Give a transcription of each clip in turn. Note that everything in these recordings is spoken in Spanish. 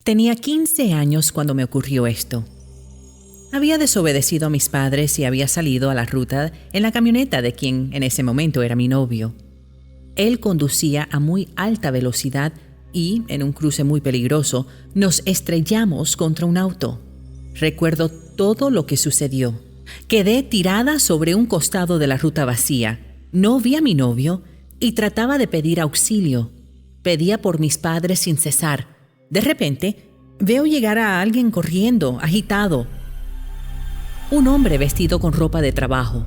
Tenía 15 años cuando me ocurrió esto. Había desobedecido a mis padres y había salido a la ruta en la camioneta de quien en ese momento era mi novio. Él conducía a muy alta velocidad y, en un cruce muy peligroso, nos estrellamos contra un auto. Recuerdo todo lo que sucedió. Quedé tirada sobre un costado de la ruta vacía. No vi a mi novio y trataba de pedir auxilio. Pedía por mis padres sin cesar. De repente, veo llegar a alguien corriendo, agitado. Un hombre vestido con ropa de trabajo.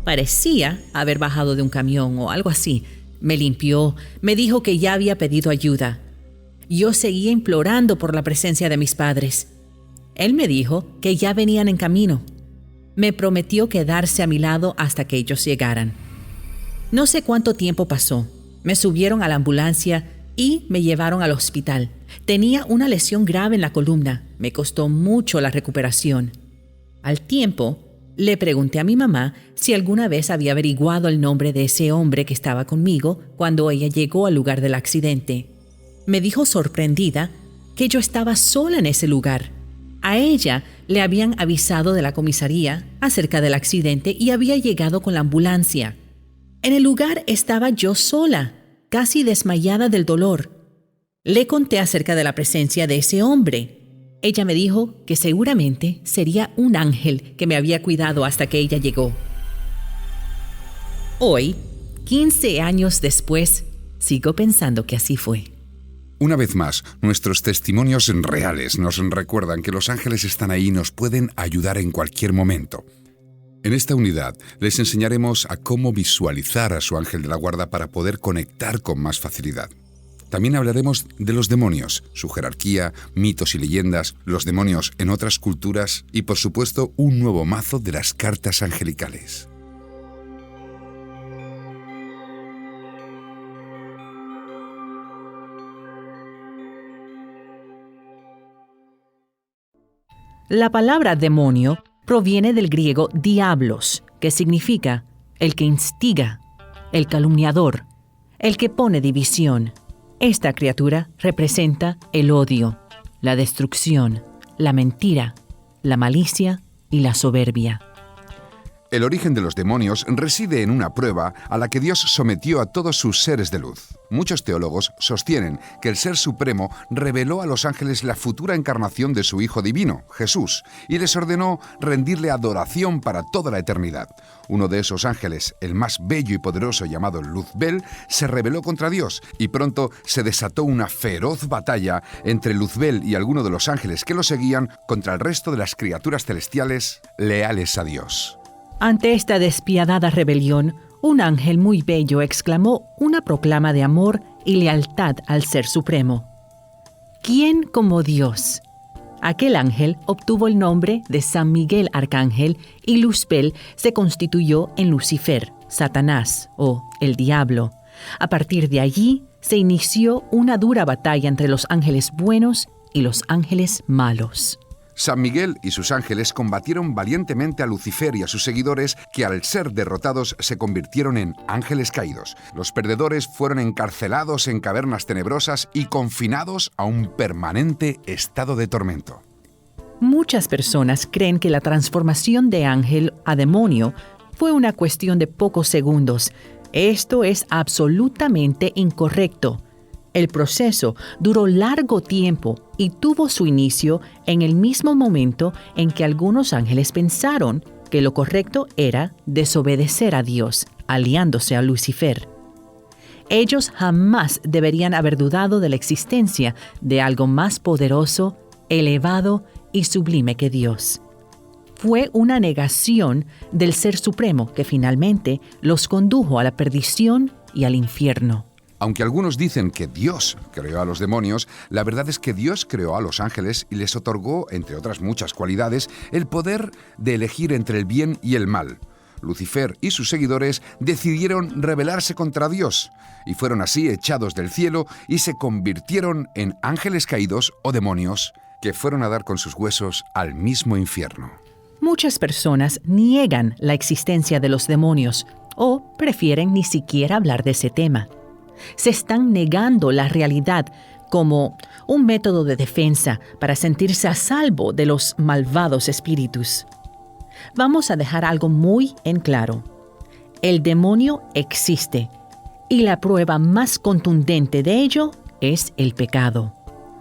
Parecía haber bajado de un camión o algo así. Me limpió, me dijo que ya había pedido ayuda. Yo seguía implorando por la presencia de mis padres. Él me dijo que ya venían en camino. Me prometió quedarse a mi lado hasta que ellos llegaran. No sé cuánto tiempo pasó. Me subieron a la ambulancia y me llevaron al hospital. Tenía una lesión grave en la columna. Me costó mucho la recuperación. Al tiempo, le pregunté a mi mamá si alguna vez había averiguado el nombre de ese hombre que estaba conmigo cuando ella llegó al lugar del accidente. Me dijo sorprendida que yo estaba sola en ese lugar. A ella le habían avisado de la comisaría acerca del accidente y había llegado con la ambulancia. En el lugar estaba yo sola, casi desmayada del dolor. Le conté acerca de la presencia de ese hombre. Ella me dijo que seguramente sería un ángel que me había cuidado hasta que ella llegó. Hoy, 15 años después, sigo pensando que así fue. Una vez más, nuestros testimonios reales nos recuerdan que los ángeles están ahí y nos pueden ayudar en cualquier momento. En esta unidad les enseñaremos a cómo visualizar a su ángel de la guarda para poder conectar con más facilidad. También hablaremos de los demonios, su jerarquía, mitos y leyendas, los demonios en otras culturas y, por supuesto, un nuevo mazo de las cartas angelicales. La palabra demonio proviene del griego diablos, que significa el que instiga, el calumniador, el que pone división. Esta criatura representa el odio, la destrucción, la mentira, la malicia y la soberbia. El origen de los demonios reside en una prueba a la que Dios sometió a todos sus seres de luz. Muchos teólogos sostienen que el Ser Supremo reveló a los ángeles la futura encarnación de su Hijo Divino, Jesús, y les ordenó rendirle adoración para toda la eternidad. Uno de esos ángeles, el más bello y poderoso llamado Luzbel, se rebeló contra Dios y pronto se desató una feroz batalla entre Luzbel y alguno de los ángeles que lo seguían contra el resto de las criaturas celestiales leales a Dios. Ante esta despiadada rebelión, un ángel muy bello exclamó una proclama de amor y lealtad al Ser Supremo. ¿Quién como Dios? Aquel ángel obtuvo el nombre de San Miguel Arcángel y Luzbel se constituyó en Lucifer, Satanás o el Diablo. A partir de allí se inició una dura batalla entre los ángeles buenos y los ángeles malos. San Miguel y sus ángeles combatieron valientemente a Lucifer y a sus seguidores, que al ser derrotados se convirtieron en ángeles caídos. Los perdedores fueron encarcelados en cavernas tenebrosas y confinados a un permanente estado de tormento. Muchas personas creen que la transformación de ángel a demonio fue una cuestión de pocos segundos. Esto es absolutamente incorrecto. El proceso duró largo tiempo y tuvo su inicio en el mismo momento en que algunos ángeles pensaron que lo correcto era desobedecer a Dios, aliándose a Lucifer. Ellos jamás deberían haber dudado de la existencia de algo más poderoso, elevado y sublime que Dios. Fue una negación del Ser Supremo que finalmente los condujo a la perdición y al infierno. Aunque algunos dicen que Dios creó a los demonios, la verdad es que Dios creó a los ángeles y les otorgó, entre otras muchas cualidades, el poder de elegir entre el bien y el mal. Lucifer y sus seguidores decidieron rebelarse contra Dios y fueron así echados del cielo y se convirtieron en ángeles caídos o demonios que fueron a dar con sus huesos al mismo infierno. Muchas personas niegan la existencia de los demonios o prefieren ni siquiera hablar de ese tema. Se están negando la realidad como un método de defensa para sentirse a salvo de los malvados espíritus. Vamos a dejar algo muy en claro. El demonio existe, y la prueba más contundente de ello es el pecado.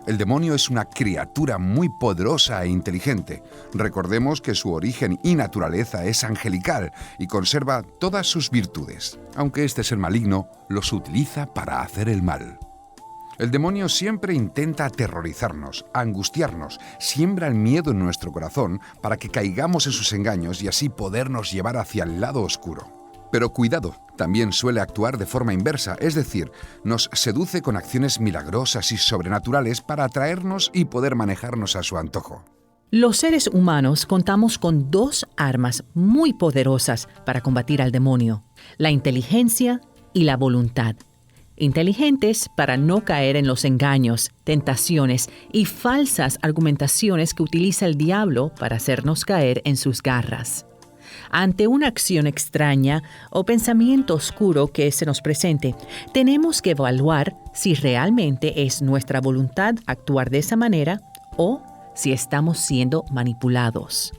El demonio es una criatura muy poderosa e inteligente. Recordemos que su origen y naturaleza es angelical y conserva todas sus virtudes. Aunque este ser maligno los utiliza para hacer el mal. El demonio siempre intenta aterrorizarnos, angustiarnos, siembra el miedo en nuestro corazón para que caigamos en sus engaños y así podernos llevar hacia el lado oscuro. Pero cuidado, también suele actuar de forma inversa, es decir, nos seduce con acciones milagrosas y sobrenaturales para atraernos y poder manejarnos a su antojo. Los seres humanos contamos con dos armas muy poderosas para combatir al demonio: la inteligencia y la voluntad. Inteligentes para no caer en los engaños, tentaciones y falsas argumentaciones que utiliza el diablo para hacernos caer en sus garras. Ante una acción extraña o pensamiento oscuro que se nos presente, tenemos que evaluar si realmente es nuestra voluntad actuar de esa manera o si estamos siendo manipulados.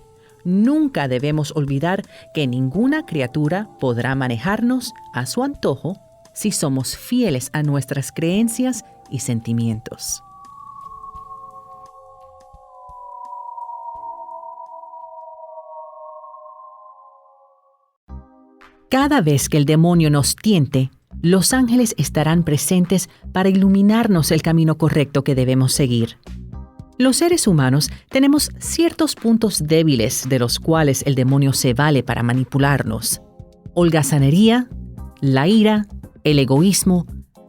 Nunca debemos olvidar que ninguna criatura podrá manejarnos a su antojo si somos fieles a nuestras creencias y sentimientos. Cada vez que el demonio nos tiente, los ángeles estarán presentes para iluminarnos el camino correcto que debemos seguir. Los seres humanos tenemos ciertos puntos débiles de los cuales el demonio se vale para manipularnos: holgazanería, la ira, el egoísmo,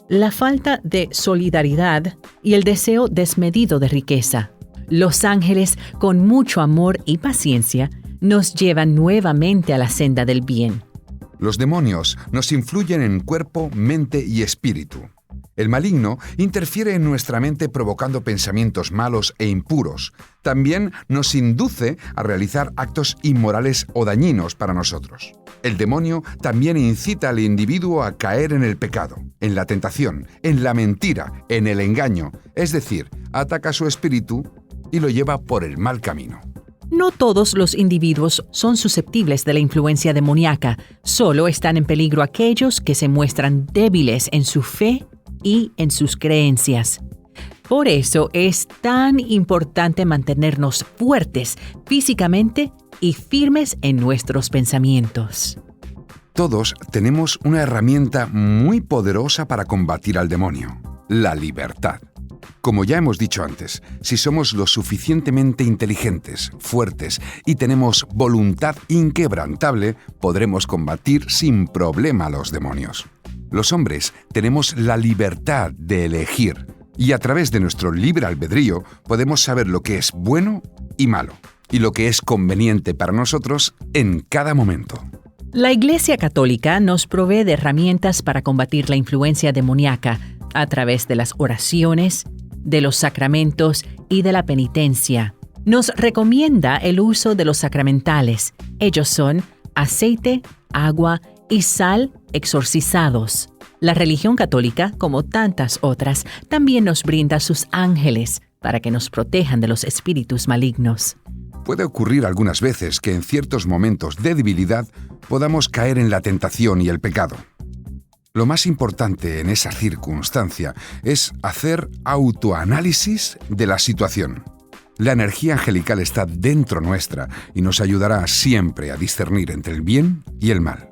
la falta de solidaridad y el deseo desmedido de riqueza. Los ángeles, con mucho amor y paciencia, nos llevan nuevamente a la senda del bien. Los demonios nos influyen en cuerpo, mente y espíritu. El maligno interfiere en nuestra mente provocando pensamientos malos e impuros. También nos induce a realizar actos inmorales o dañinos para nosotros. El demonio también incita al individuo a caer en el pecado, en la tentación, en la mentira, en el engaño. Es decir, ataca su espíritu y lo lleva por el mal camino. No todos los individuos son susceptibles de la influencia demoníaca. Solo están en peligro aquellos que se muestran débiles en su fe y en sus creencias. Por eso es tan importante mantenernos fuertes físicamente y firmes en nuestros pensamientos. Todos tenemos una herramienta muy poderosa para combatir al demonio: la libertad. Como ya hemos dicho antes, si somos lo suficientemente inteligentes, fuertes y tenemos voluntad inquebrantable, podremos combatir sin problema a los demonios. Los hombres tenemos la libertad de elegir y a través de nuestro libre albedrío podemos saber lo que es bueno y malo y lo que es conveniente para nosotros en cada momento. La Iglesia Católica nos provee de herramientas para combatir la influencia demoníaca a través de las oraciones, de los sacramentos y de la penitencia. Nos recomienda el uso de los sacramentales. Ellos son aceite, agua y sal exorcizados. La religión católica, como tantas otras, también nos brinda sus ángeles para que nos protejan de los espíritus malignos. Puede ocurrir algunas veces que en ciertos momentos de debilidad podamos caer en la tentación y el pecado. Lo más importante en esa circunstancia es hacer autoanálisis de la situación. La energía angelical está dentro nuestra y nos ayudará siempre a discernir entre el bien y el mal.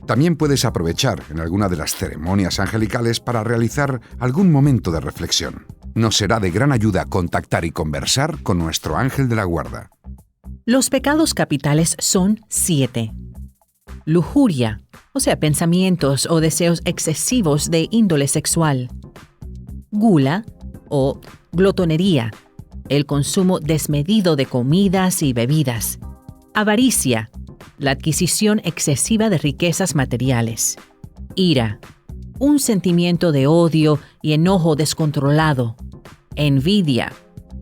También puedes aprovechar en alguna de las ceremonias angelicales para realizar algún momento de reflexión. Nos será de gran ayuda contactar y conversar con nuestro ángel de la guarda. Los pecados capitales son 7. Lujuria, o sea, pensamientos o deseos excesivos de índole sexual. Gula, o glotonería, el consumo desmedido de comidas y bebidas. Avaricia, la adquisición excesiva de riquezas materiales. Ira, un sentimiento de odio y enojo descontrolado. Envidia,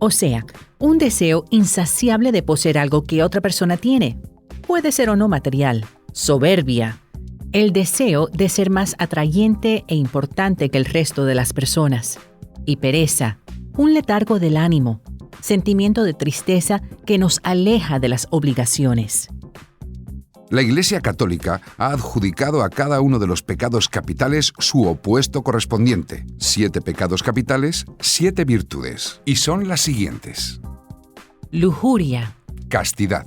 o sea, un deseo insaciable de poseer algo que otra persona tiene. Puede ser o no material. Soberbia, el deseo de ser más atrayente e importante que el resto de las personas. y pereza, un letargo del ánimo, sentimiento de tristeza que nos aleja de las obligaciones. La Iglesia Católica ha adjudicado a cada uno de los pecados capitales su opuesto correspondiente. 7 pecados capitales, 7 virtudes. Y son las siguientes: Lujuria, castidad,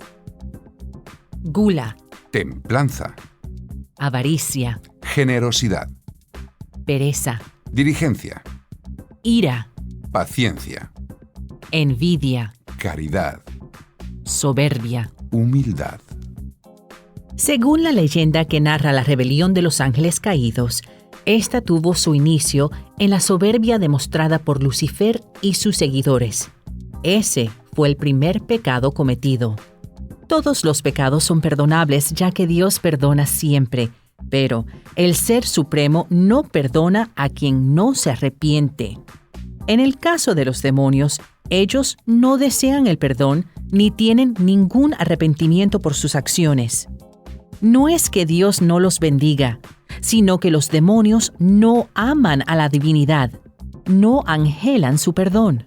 gula, templanza, avaricia, generosidad, pereza, diligencia, ira, paciencia, envidia, caridad, soberbia. humildad. Según la leyenda que narra la rebelión de los ángeles caídos, esta tuvo su inicio en la soberbia demostrada por Lucifer y sus seguidores. Ese fue el primer pecado cometido. Todos los pecados son perdonables, ya que Dios perdona siempre, pero el Ser Supremo no perdona a quien no se arrepiente. En el caso de los demonios, ellos no desean el perdón ni tienen ningún arrepentimiento por sus acciones. No es que Dios no los bendiga, sino que los demonios no aman a la divinidad, no anhelan su perdón.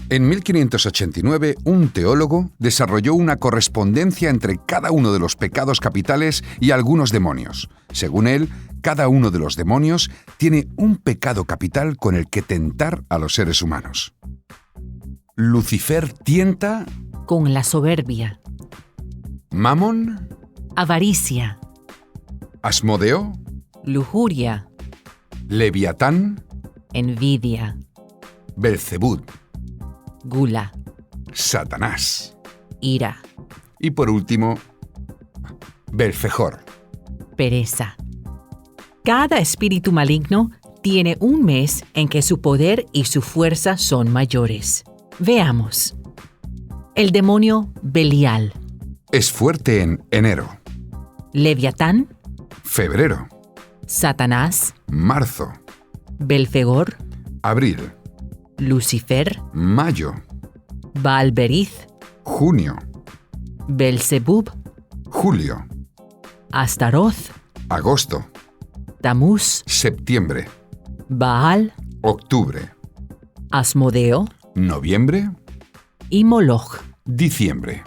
En 1589, un teólogo desarrolló una correspondencia entre cada uno de los pecados capitales y algunos demonios. Según él, cada uno de los demonios tiene un pecado capital con el que tentar a los seres humanos. Lucifer tienta Con la soberbia, Mamón, avaricia, Asmodeo, lujuria, Leviatán, envidia, Belcebú, gula, Satanás ira, y por último, Belfejor. pereza. Cada espíritu maligno tiene un mes en que su poder y su fuerza son mayores. Veamos. El demonio Belial, Es fuerte en enero, Leviatán, febrero, Satanás, marzo, Belfegor, abril, Lucifer, mayo, Baalberith, junio, Belzebub, julio, Astaroth, agosto, Tamuz, septiembre, Baal, octubre, Asmodeo noviembre, y Moloch. diciembre.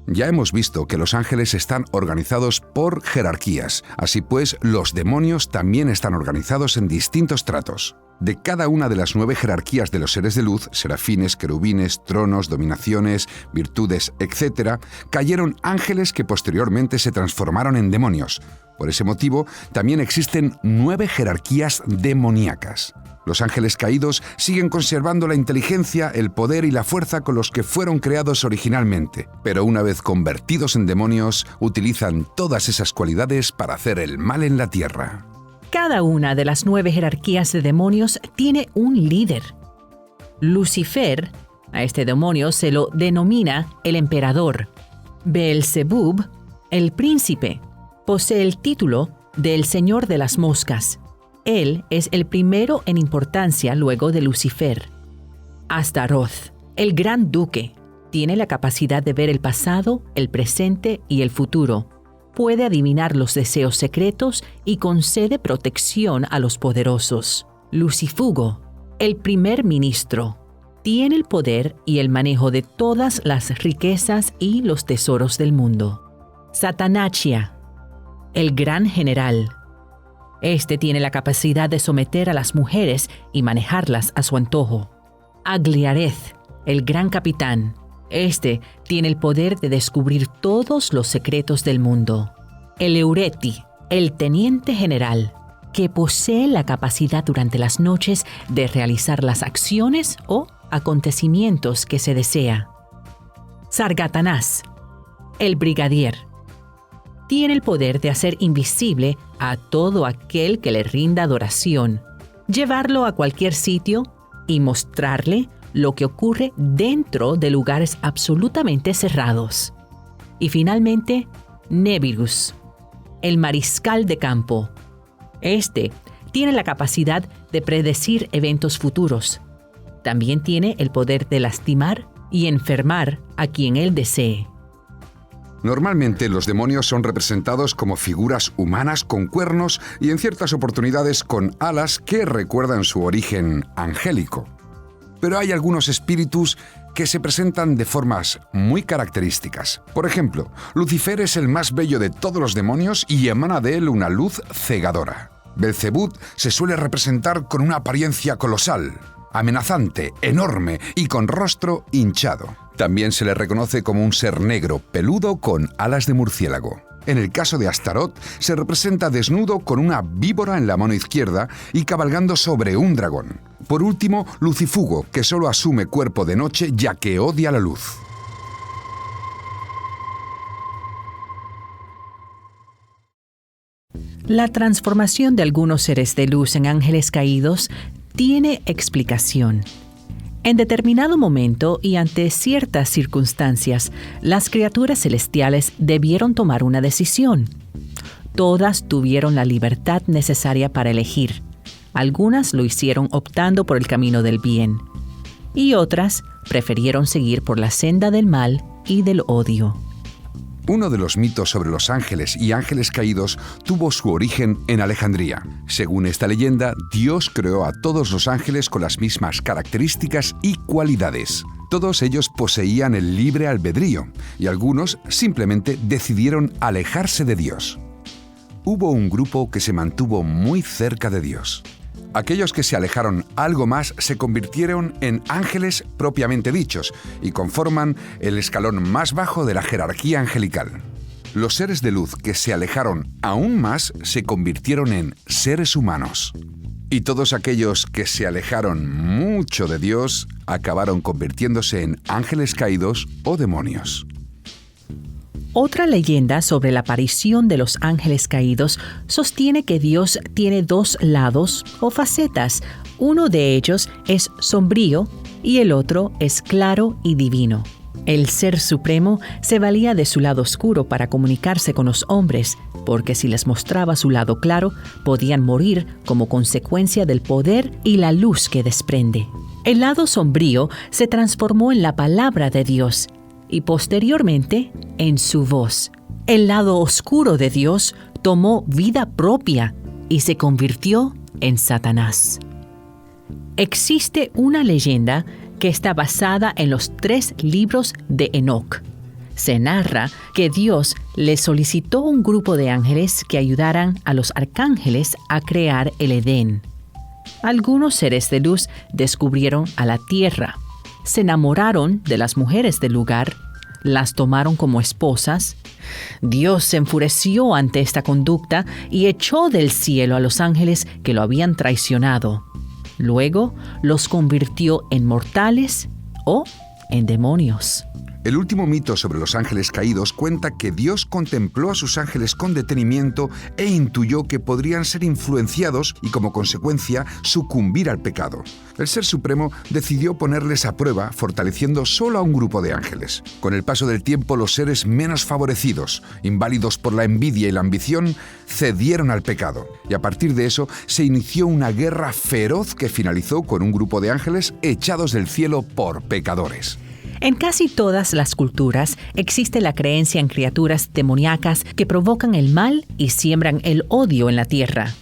Ya hemos visto que los ángeles están organizados por jerarquías. Así pues, los demonios también están organizados en distintos tratos. De cada una de las 9 jerarquías de los seres de luz, serafines, querubines, tronos, dominaciones, virtudes, etc., cayeron ángeles que posteriormente se transformaron en demonios. Por ese motivo, también existen 9 jerarquías demoníacas. Los ángeles caídos siguen conservando la inteligencia, el poder y la fuerza con los que fueron creados originalmente, pero una vez convertidos en demonios, utilizan todas esas cualidades para hacer el mal en la tierra. Cada una de las 9 jerarquías de demonios tiene un líder. Lucifer, a este demonio se lo denomina el emperador. Beelzebub, el príncipe, posee el título del Señor de las Moscas. Él es el primero en importancia luego de Lucifer. Astaroth, el gran duque, tiene la capacidad de ver el pasado, el presente y el futuro. Puede adivinar los deseos secretos y concede protección a los poderosos. Lucifugo, el primer ministro, tiene el poder y el manejo de todas las riquezas y los tesoros del mundo. Satanachia, el gran general. Este tiene la capacidad de someter a las mujeres y manejarlas a su antojo. Agliareth, el gran capitán. Este tiene el poder de descubrir todos los secretos del mundo. Eleureti, el teniente general, que posee la capacidad durante las noches de realizar las acciones o acontecimientos que se desea. Sargatanás, el brigadier, tiene el poder de hacer invisible a todo aquel que le rinda adoración, llevarlo a cualquier sitio y mostrarle lo que ocurre dentro de lugares absolutamente cerrados. Y finalmente, Nebirus, el mariscal de campo. Este tiene la capacidad de predecir eventos futuros. También tiene el poder de lastimar y enfermar a quien él desee. Normalmente los demonios son representados como figuras humanas con cuernos y en ciertas oportunidades con alas que recuerdan su origen angélico. Pero hay algunos espíritus que se presentan de formas muy características. Por ejemplo, Lucifer es el más bello de todos los demonios y emana de él una luz cegadora. Belcebú se suele representar con una apariencia colosal, amenazante, enorme y con rostro hinchado. También se le reconoce como un ser negro, peludo con alas de murciélago. En el caso de Astarot, se representa desnudo con una víbora en la mano izquierda y cabalgando sobre un dragón. Por último, Lucifugo, que solo asume cuerpo de noche ya que odia la luz. La transformación de algunos seres de luz en ángeles caídos tiene explicación. En determinado momento y ante ciertas circunstancias, las criaturas celestiales debieron tomar una decisión. Todas tuvieron la libertad necesaria para elegir. Algunas lo hicieron optando por el camino del bien, y otras prefirieron seguir por la senda del mal y del odio. Uno de los mitos sobre los ángeles y ángeles caídos tuvo su origen en Alejandría. Según esta leyenda, Dios creó a todos los ángeles con las mismas características y cualidades. Todos ellos poseían el libre albedrío y algunos simplemente decidieron alejarse de Dios. Hubo un grupo que se mantuvo muy cerca de Dios. Aquellos que se alejaron algo más se convirtieron en ángeles propiamente dichos y conforman el escalón más bajo de la jerarquía angelical. Los seres de luz que se alejaron aún más se convirtieron en seres humanos. Y todos aquellos que se alejaron mucho de Dios acabaron convirtiéndose en ángeles caídos o demonios. Otra leyenda sobre la aparición de los ángeles caídos sostiene que Dios tiene dos lados o facetas. Uno de ellos es sombrío y el otro es claro y divino. El Ser Supremo se valía de su lado oscuro para comunicarse con los hombres, porque si les mostraba su lado claro, podían morir como consecuencia del poder y la luz que desprende. El lado sombrío se transformó en la palabra de Dios, y posteriormente en su voz. El lado oscuro de Dios tomó vida propia y se convirtió en Satanás. Existe una leyenda que está basada en los 3 libros de Enoc. Se narra que Dios le solicitó un grupo de ángeles que ayudaran a los arcángeles a crear el Edén. Algunos seres de luz descubrieron a la tierra. Se enamoraron de las mujeres del lugar, las tomaron como esposas. Dios se enfureció ante esta conducta y echó del cielo a los ángeles que lo habían traicionado. Luego los convirtió en mortales o en demonios. El último mito sobre los ángeles caídos cuenta que Dios contempló a sus ángeles con detenimiento e intuyó que podrían ser influenciados y como consecuencia sucumbir al pecado. El Ser Supremo decidió ponerles a prueba fortaleciendo solo a un grupo de ángeles. Con el paso del tiempo, los seres menos favorecidos, inválidos por la envidia y la ambición, cedieron al pecado. Y a partir de eso se inició una guerra feroz que finalizó con un grupo de ángeles echados del cielo por pecadores. En casi todas las culturas existe la creencia en criaturas demoníacas que provocan el mal y siembran el odio en la tierra.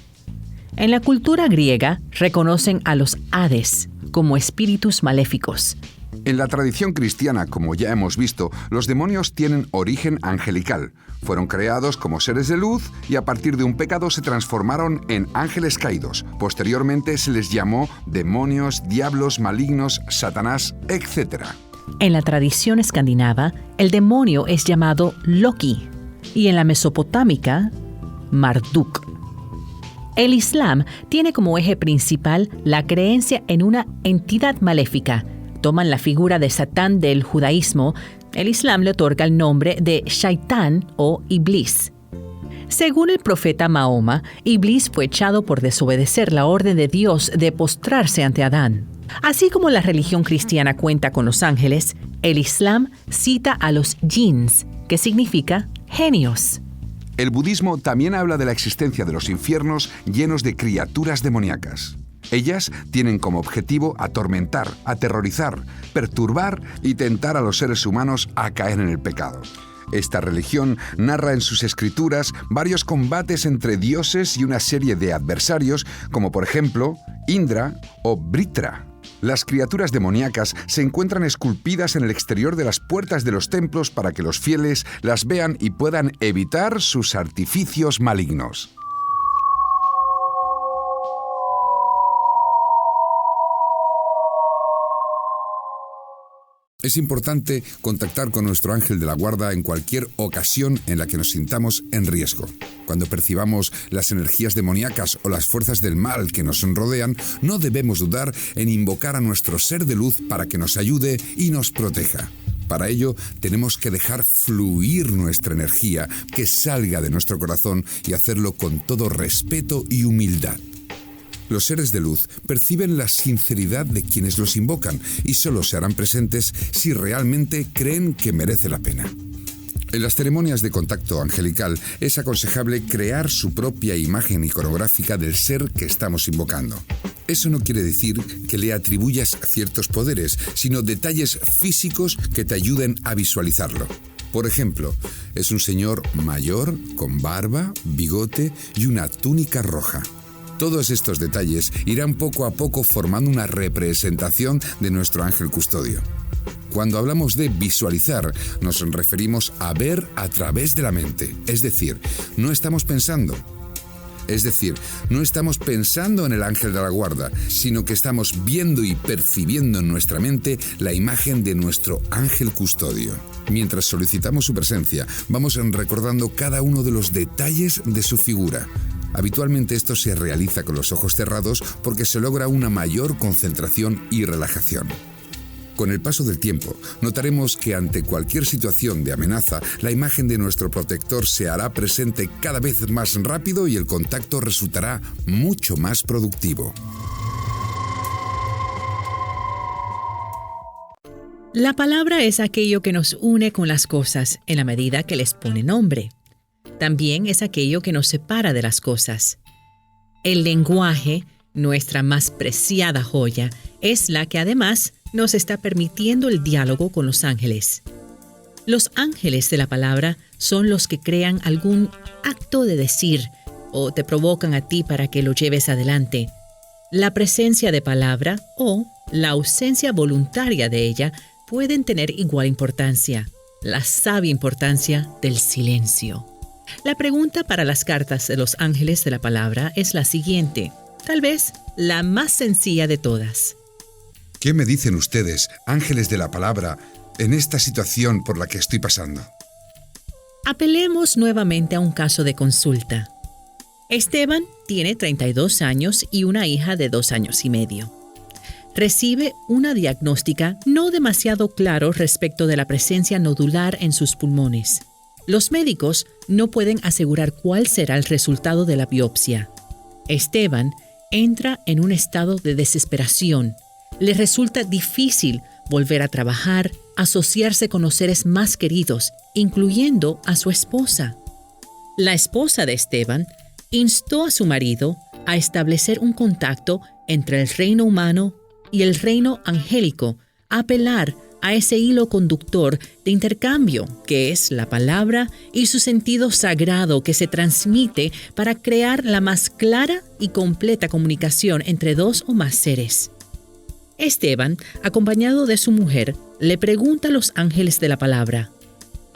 En la cultura griega reconocen a los Hades como espíritus maléficos. En la tradición cristiana, como ya hemos visto, los demonios tienen origen angelical. Fueron creados como seres de luz y a partir de un pecado se transformaron en ángeles caídos. Posteriormente se les llamó demonios, diablos, malignos, Satanás, etc. En la tradición escandinava, el demonio es llamado Loki y en la mesopotámica, Marduk. El Islam tiene como eje principal la creencia en una entidad maléfica. Toman la figura de Satán del judaísmo. El Islam le otorga el nombre de Shaitán o Iblis. Según el profeta Mahoma, Iblis fue echado por desobedecer la orden de Dios de postrarse ante Adán. Así como la religión cristiana cuenta con los ángeles, el Islam cita a los jinns, que significa genios. El budismo también habla de la existencia de los infiernos llenos de criaturas demoníacas. Ellas tienen como objetivo atormentar, aterrorizar, perturbar y tentar a los seres humanos a caer en el pecado. Esta religión narra en sus escrituras varios combates entre dioses y una serie de adversarios, como por ejemplo Indra o Vritra. Las criaturas demoníacas se encuentran esculpidas en el exterior de las puertas de los templos para que los fieles las vean y puedan evitar sus artificios malignos. Es importante contactar con nuestro ángel de la guarda en cualquier ocasión en la que nos sintamos en riesgo. Cuando percibamos las energías demoníacas o las fuerzas del mal que nos rodean, no debemos dudar en invocar a nuestro ser de luz para que nos ayude y nos proteja. Para ello, tenemos que dejar fluir nuestra energía, que salga de nuestro corazón y hacerlo con todo respeto y humildad. Los seres de luz perciben la sinceridad de quienes los invocan y solo se harán presentes si realmente creen que merece la pena. En las ceremonias de contacto angelical es aconsejable crear su propia imagen iconográfica del ser que estamos invocando. Eso no quiere decir que le atribuyas ciertos poderes, sino detalles físicos que te ayuden a visualizarlo. Por ejemplo, es un señor mayor, con barba, bigote y una túnica roja. Todos estos detalles irán poco a poco formando una representación de nuestro ángel custodio. Cuando hablamos de visualizar, nos referimos a ver a través de la mente, es decir, no estamos pensando en el ángel de la guarda, sino que estamos viendo y percibiendo en nuestra mente la imagen de nuestro ángel custodio. Mientras solicitamos su presencia, vamos recordando cada uno de los detalles de su figura. Habitualmente esto se realiza con los ojos cerrados porque se logra una mayor concentración y relajación. Con el paso del tiempo, notaremos que ante cualquier situación de amenaza, la imagen de nuestro protector se hará presente cada vez más rápido y el contacto resultará mucho más productivo. La palabra es aquello que nos une con las cosas en la medida que les pone nombre. También es aquello que nos separa de las cosas. El lenguaje, nuestra más preciada joya, es la que además nos está permitiendo el diálogo con los ángeles. Los ángeles de la palabra son los que crean algún acto de decir o te provocan a ti para que lo lleves adelante. La presencia de palabra o la ausencia voluntaria de ella pueden tener igual importancia, la sabia importancia del silencio. La pregunta para las cartas de los ángeles de la palabra es la siguiente, tal vez la más sencilla de todas. ¿Qué me dicen ustedes, ángeles de la palabra, en esta situación por la que estoy pasando? Apelemos nuevamente a un caso de consulta. Esteban tiene 32 años y una hija de 2 años y medio. Recibe una diagnóstica no demasiado claro respecto de la presencia nodular en sus pulmones. Los médicos no pueden asegurar cuál será el resultado de la biopsia. Esteban entra en un estado de desesperación. Le resulta difícil volver a trabajar, asociarse con los seres más queridos, incluyendo a su esposa. La esposa de Esteban instó a su marido a establecer un contacto entre el reino humano y el reino angélico, a apelar a ese hilo conductor de intercambio que es la palabra y su sentido sagrado que se transmite para crear la más clara y completa comunicación entre dos o más seres. Esteban, acompañado de su mujer, le pregunta a los ángeles de la palabra: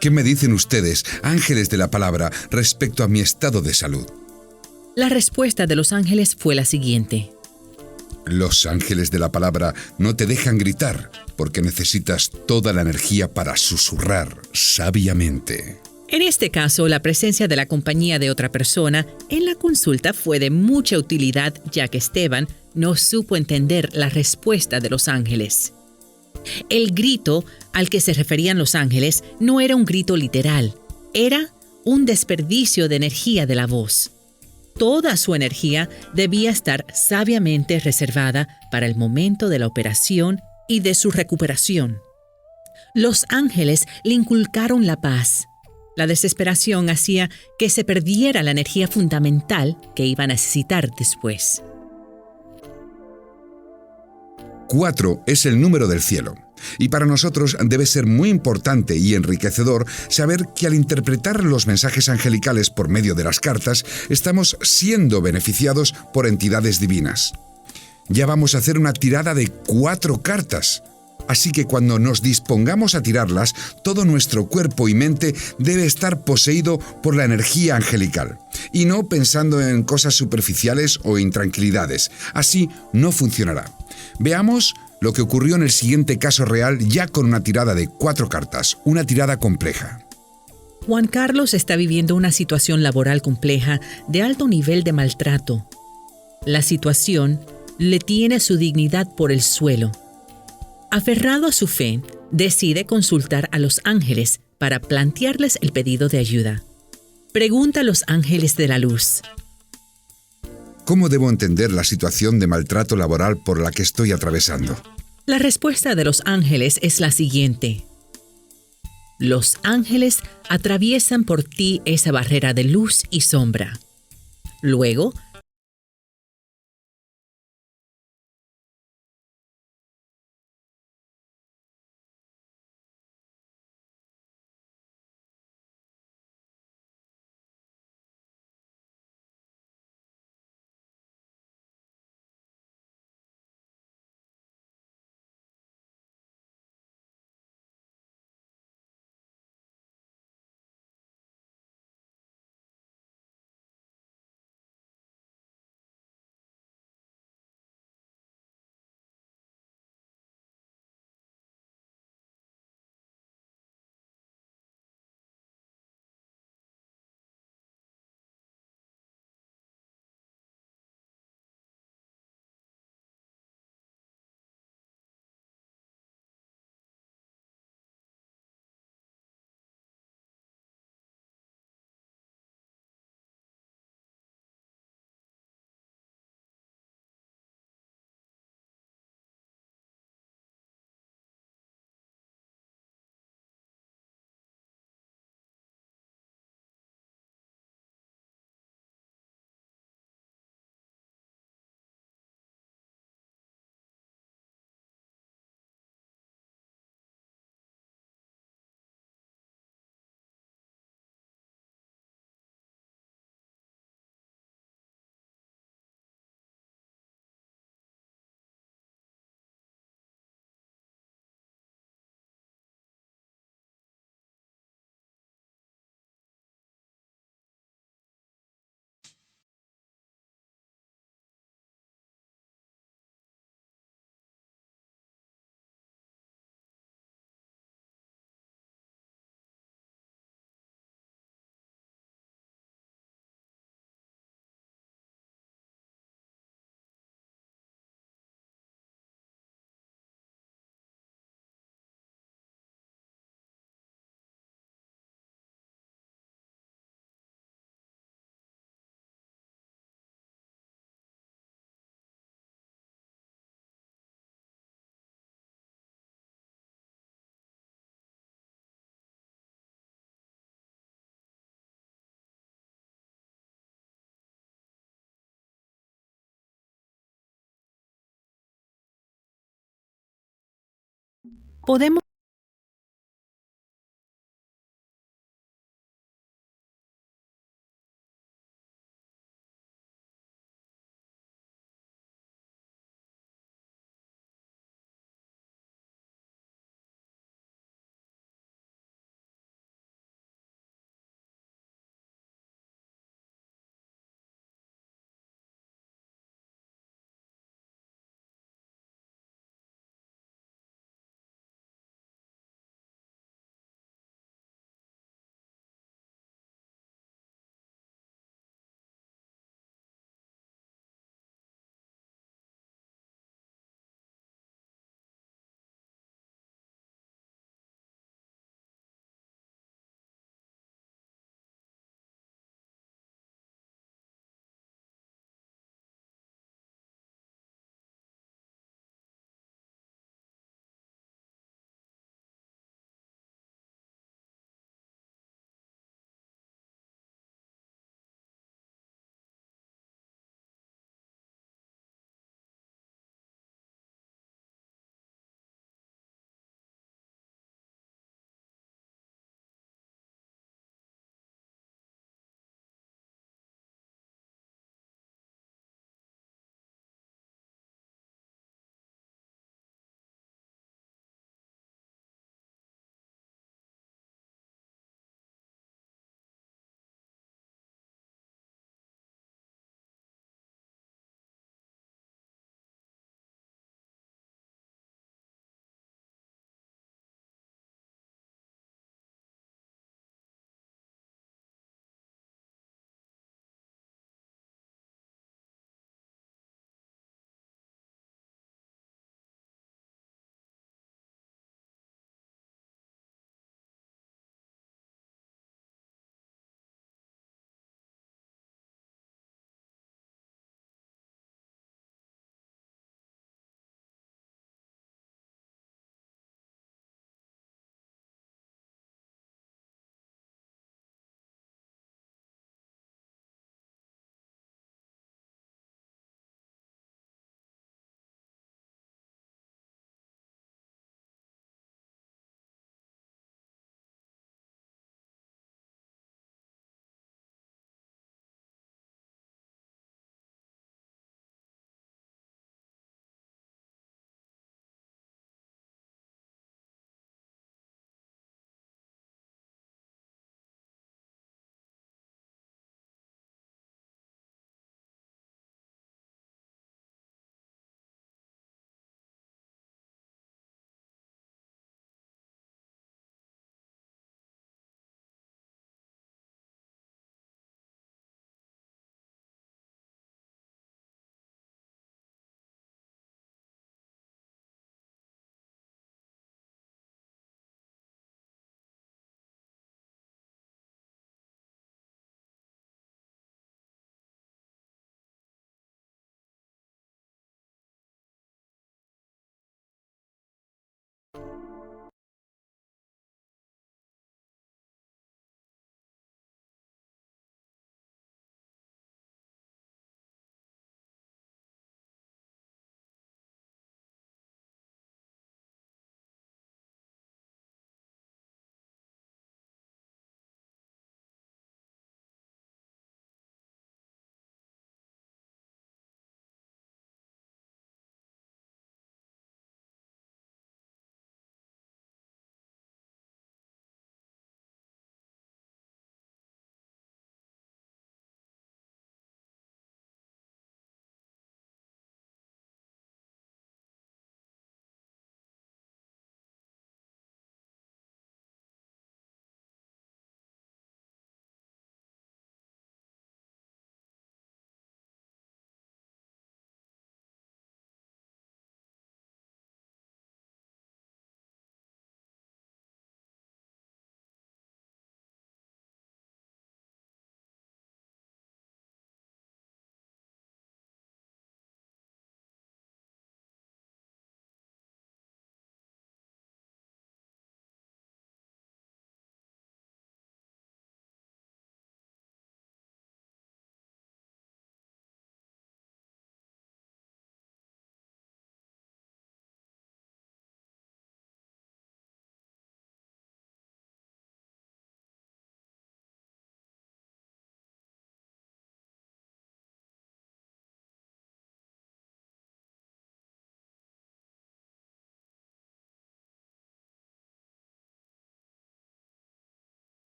¿Qué me dicen ustedes, ángeles de la palabra, respecto a mi estado de salud? La respuesta de los ángeles fue la siguiente: Los ángeles de la palabra no te dejan gritar, porque necesitas toda la energía para susurrar sabiamente. En este caso, la presencia de la compañía de otra persona en la consulta fue de mucha utilidad, ya que Esteban no supo entender la respuesta de los ángeles. El grito al que se referían los ángeles no era un grito literal, era un desperdicio de energía de la voz. Toda su energía debía estar sabiamente reservada para el momento de la operación y de su recuperación. Los ángeles le inculcaron la paz. La desesperación hacía que se perdiera la energía fundamental que iba a necesitar después. 4 es el número del cielo. Y para nosotros debe ser muy importante y enriquecedor saber que al interpretar los mensajes angelicales por medio de las cartas, estamos siendo beneficiados por entidades divinas. Ya vamos a hacer una tirada de 4 cartas. Así que cuando nos dispongamos a tirarlas, todo nuestro cuerpo y mente debe estar poseído por la energía angelical, y no pensando en cosas superficiales o intranquilidades. Así no funcionará. Veamos lo que ocurrió en el siguiente caso real, ya con una tirada de 4 cartas, una tirada compleja. Juan Carlos está viviendo una situación laboral compleja de alto nivel de maltrato. La situación le tiene su dignidad por el suelo. Aferrado a su fe, decide consultar a los ángeles para plantearles el pedido de ayuda. Pregunta a los ángeles de la luz: ¿Cómo debo entender la situación de maltrato laboral por la que estoy atravesando? La respuesta de los ángeles es la siguiente: los ángeles atraviesan por ti esa barrera de luz y sombra. Luego, podemos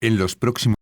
En los próximos